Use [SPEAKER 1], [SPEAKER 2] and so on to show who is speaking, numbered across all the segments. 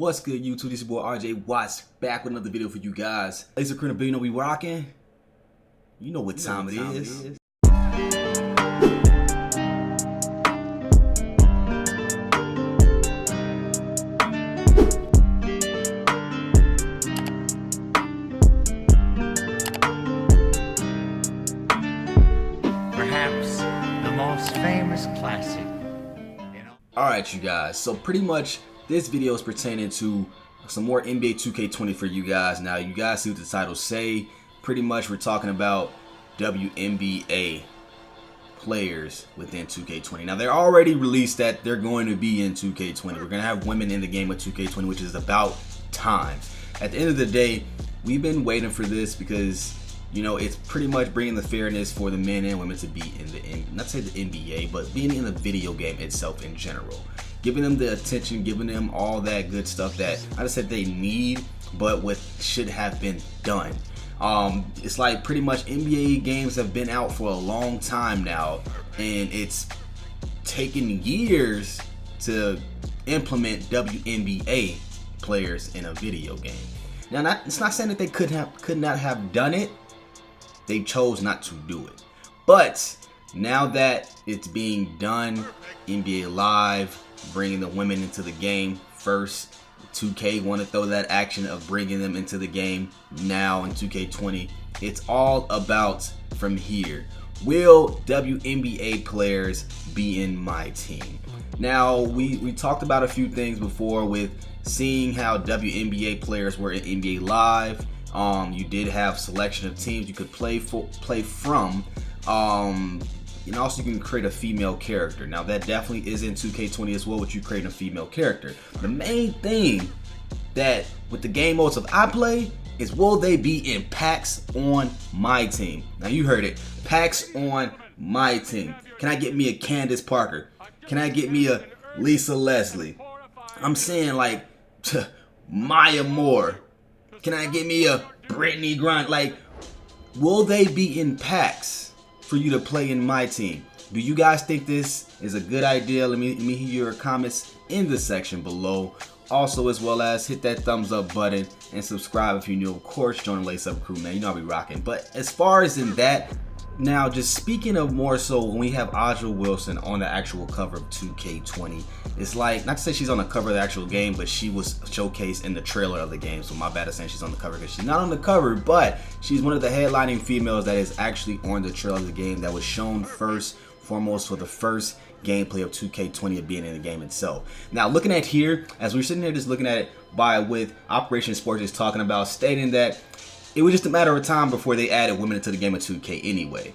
[SPEAKER 1] What's good, YouTube? This is your boy RJ Watts back with another video for you guys. Laser Criminal, you know we rocking. You know what time it is.
[SPEAKER 2] Perhaps the most famous classic.
[SPEAKER 1] Alright, you guys. So pretty much this video is pertaining to some more NBA 2K20 for you guys. Now, you guys see what the title say. Pretty much we're talking about WNBA players within 2K20. Now, they're already released that they're going to be in 2K20. We're going to have women in the game of 2K20, which is about time. At the end of the day, we've been waiting for this because, you know, it's pretty much bringing the fairness for the men and women to be in the, not say the NBA, but being in the video game itself in general. Giving them the attention, giving them all that good stuff that I just said they need, but what should have been done. It's like pretty much NBA games have been out for a long time now, and it's taken years to implement WNBA players in a video game. Now, it's not saying that they could not have done it. They chose not to do it. But now that it's being done, NBA Live, bringing the women into the game first. 2K want to throw that action of bringing them into the game now in 2K20. It's all about from here. Will WNBA players be in my team? Now, we talked about a few things before with seeing how WNBA players were in NBA Live. You did have selection of teams you could play from. And also you can create a female character. Now that definitely is in 2K20 as well, with you creating a female character. The main thing that with the game modes of I play is, will they be in packs on my team? Now you heard it, packs on my team. Can I get me a Candace Parker? Can I get me a Lisa Leslie? I'm saying like Maya Moore. Can I get me a Brittany Grant? Like, will they be in packs for you to play in my team? Do you guys think this is a good idea? Let me hear your comments in the section below. Also, as well as hit that thumbs up button and subscribe if you're new. Of course, join the Lace Up crew, man. You know I'll be rocking. But as far as in that, now just speaking of more so when we have Aja Wilson on the actual cover of 2K20, it's like, not to say she's on the cover of the actual game, but she was showcased in the trailer of the game. So my bad at saying she's on the cover, because she's not on the cover, but she's one of the headlining females that is actually on the trailer of the game that was shown first, foremost for the first gameplay of 2K20 of being in the game itself. Now looking at here, as we're sitting here just looking at it with Operation Sports is talking about, stating that it was just a matter of time before they added women into the game of 2K anyway.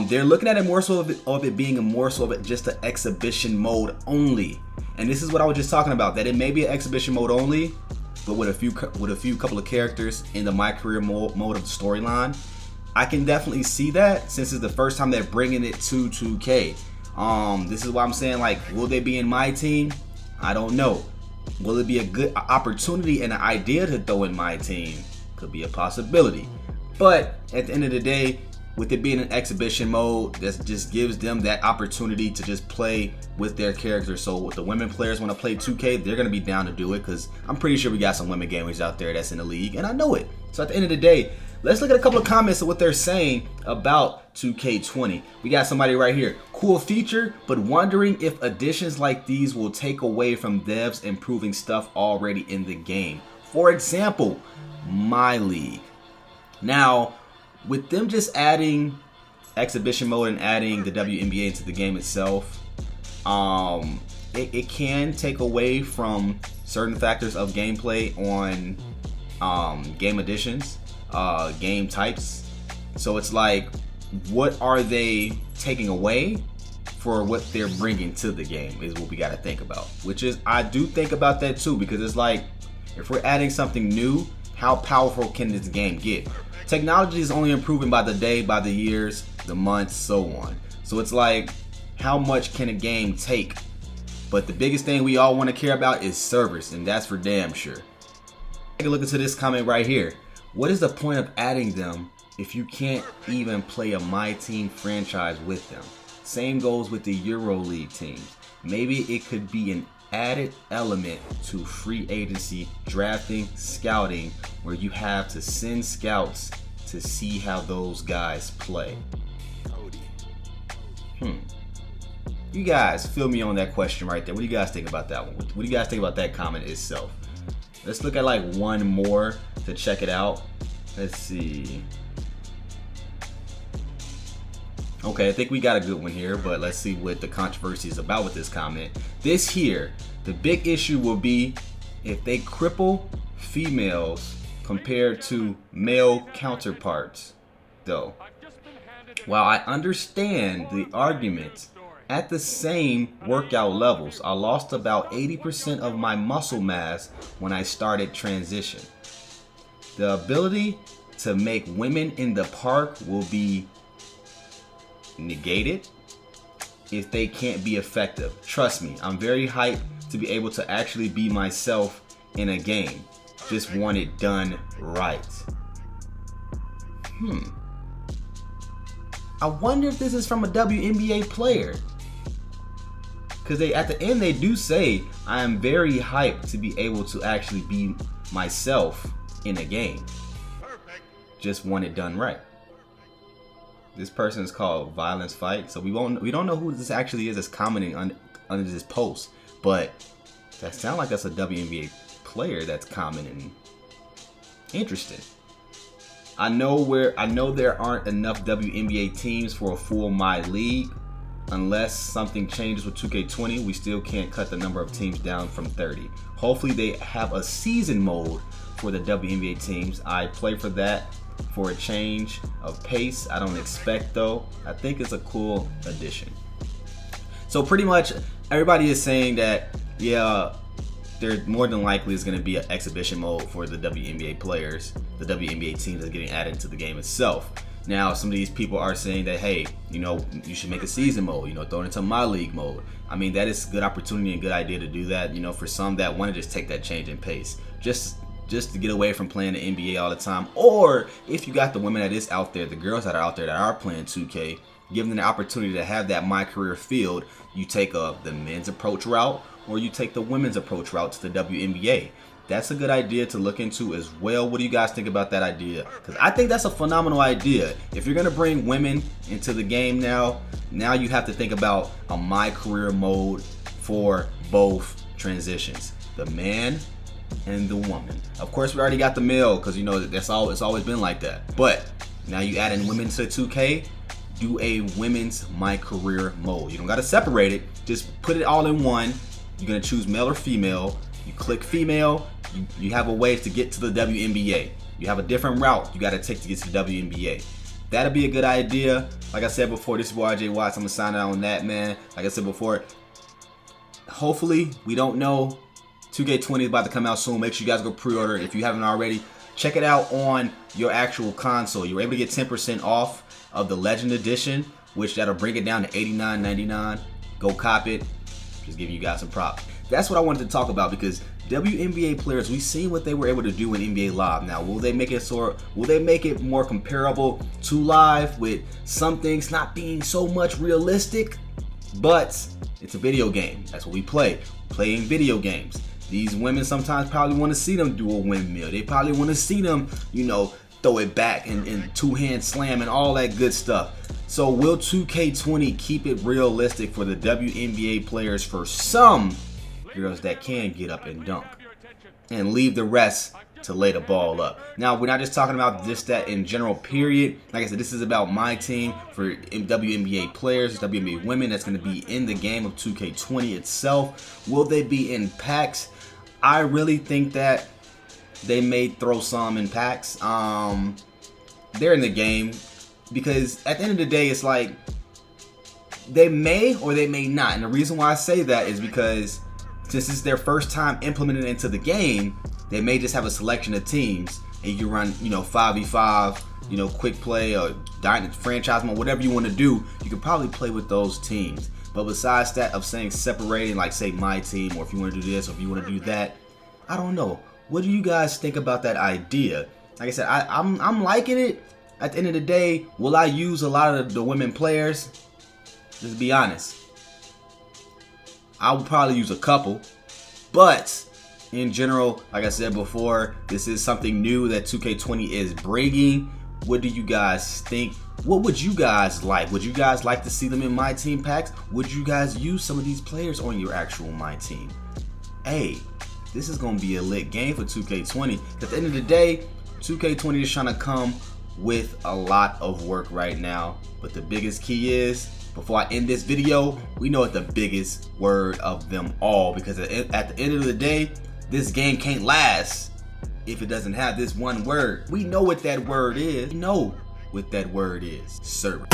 [SPEAKER 1] They're looking at it more so of it being a more so of it just an exhibition mode only. And this is what I was just talking about, that it may be an exhibition mode only, but with a few couple of characters in the Mycareer mode of the storyline. I can definitely see that, since it's the first time they're bringing it to 2K. This is why I'm saying, like, will they be in my team? I don't know. Will it be a good opportunity and an idea to throw in my team? Could be a possibility. But at the end of the day, with it being an exhibition mode, that just gives them that opportunity to just play with their characters. So if the women players want to play 2K, they're going to be down to do it, because I'm pretty sure we got some women gamers out there that's in the league, and I know it. So at the end of the day, let's look at a couple of comments of what they're saying about 2K20. We got somebody right here. Cool feature, but wondering if additions like these will take away from devs improving stuff already in the game. For example, my league. Now, with them just adding exhibition mode and adding the WNBA into the game itself, it can take away from certain factors of gameplay on game additions, game types. So it's like, what are they taking away for what they're bringing to the game is what we got to think about. Which is, I do think about that too, because it's like, if we're adding something new, how powerful can this game get? Technology is only improving by the day, by the years, the months, so on. So it's like, how much can a game take? But the biggest thing we all want to care about is servers, and that's for damn sure. Take a look into this comment right here. What is the point of adding them if you can't even play a My Team franchise with them? Same goes with the EuroLeague teams. Maybe it could be an added element to free agency drafting, scouting, where you have to send scouts to see how those guys play. You guys feel me on that question right there. What do you guys think about that one? What do you guys think about that comment itself? Let's look at like one more to check it out. Let's see. Okay, I think we got a good one here, but let's see what the controversy is about with this comment. This here, the big issue will be if they cripple females compared to male counterparts, though. While I understand the argument, at the same workout levels, I lost about 80% of my muscle mass when I started transition. The ability to make women in the park will be negated if they can't be effective. Trust me, I'm very hyped to be able to actually be myself in a game. Just want it done right. I wonder if this is from a WNBA player. Because they, at the end, they do say, I am very hyped to be able to actually be myself in a game. Just want it done right. This person is called Violence Fight, so we don't know who this actually is that's commenting under this post, but that sounds like that's a WNBA player that's commenting. Interesting. I know there aren't enough WNBA teams for a full My League. Unless something changes with 2K20, we still can't cut the number of teams down from 30. Hopefully they have a season mode for the WNBA teams. I play for that for a change of pace. I don't expect though. I think it's a cool addition. So pretty much everybody is saying that, yeah, there more than likely is going to be an exhibition mode for the WNBA players, the WNBA teams that are getting added into the game itself. Now, some of these people are saying that, hey, you know, you should make a season mode, you know, throw it into My League mode. I mean, that is a good opportunity and good idea to do that, you know, for some that want to just take that change in pace. Just to get away from playing the NBA all the time. Or if you got the women that is out there, the girls that are out there that are playing 2K, give them the opportunity to have that Mycareer field. You take the men's approach route or you take the women's approach route to the WNBA. That's a good idea to look into as well. What do you guys think about that idea? Because I think that's a phenomenal idea. If you're going to bring women into the game now you have to think about a Mycareer mode for both transitions, the man and the woman. Of course, we already got the male because, you know, it's always been like that. But now you add in women to 2K, do a women's Mycareer mode. You don't got to separate it. Just put it all in one. You're going to choose male or female. You click female, you have a way to get to the WNBA. You have a different route you got to take to get to the WNBA. That'll be a good idea. Like I said before, this is RJ Watts. I'm going to sign out on that, man. Like I said before, hopefully, we don't know. 2K20 is about to come out soon. Make sure you guys go pre-order. If you haven't already, check it out on your actual console. You're able to get 10% off of the Legend Edition, which that'll bring it down to $89.99. Go cop it. Just giving you guys some props. That's what I wanted to talk about because WNBA players, we've seen what they were able to do in NBA Live. Now, will they make it more comparable to Live with some things not being so much realistic? But it's a video game. That's what we play. Playing video games. These women sometimes probably want to see them do a windmill. They probably want to see them, you know, throw it back and two-hand slam and all that good stuff. So will 2K20 keep it realistic for the WNBA players for some girls that can get up and dunk and leave the rest to lay the ball up? Now, we're not just talking about just that in general, period. Like I said, this is about my team for WNBA players, WNBA women that's going to be in the game of 2K20 itself. Will they be in packs? I really think that they may throw some in packs. They're in the game because at the end of the day, it's like they may or they may not. And the reason why I say that is because since it's their first time implementing it into the game, they may just have a selection of teams and you can run, you know, 5v5, you know, quick play or franchise mode, whatever you want to do, you can probably play with those teams. But besides that, of saying separating, like say my team, or if you want to do this, or if you want to do that, I don't know. What do you guys think about that idea? Like I said, I'm liking it. At the end of the day, will I use a lot of the women players? Just be honest. I would probably use a couple. But in general, like I said before, this is something new that 2K20 is bringing. What do you guys think? What would you guys like? Would you guys like to see them in My Team packs? Would you guys use some of these players on your actual My Team? Hey, this is going to be a lit game for 2K20. At the end of the day, 2K20 is trying to come with a lot of work right now. But the biggest key is, before I end this video, we know what the biggest word of them all, because at the end of the day, this game can't last if it doesn't have this one word. We know what that word is. We know what that word is. Server.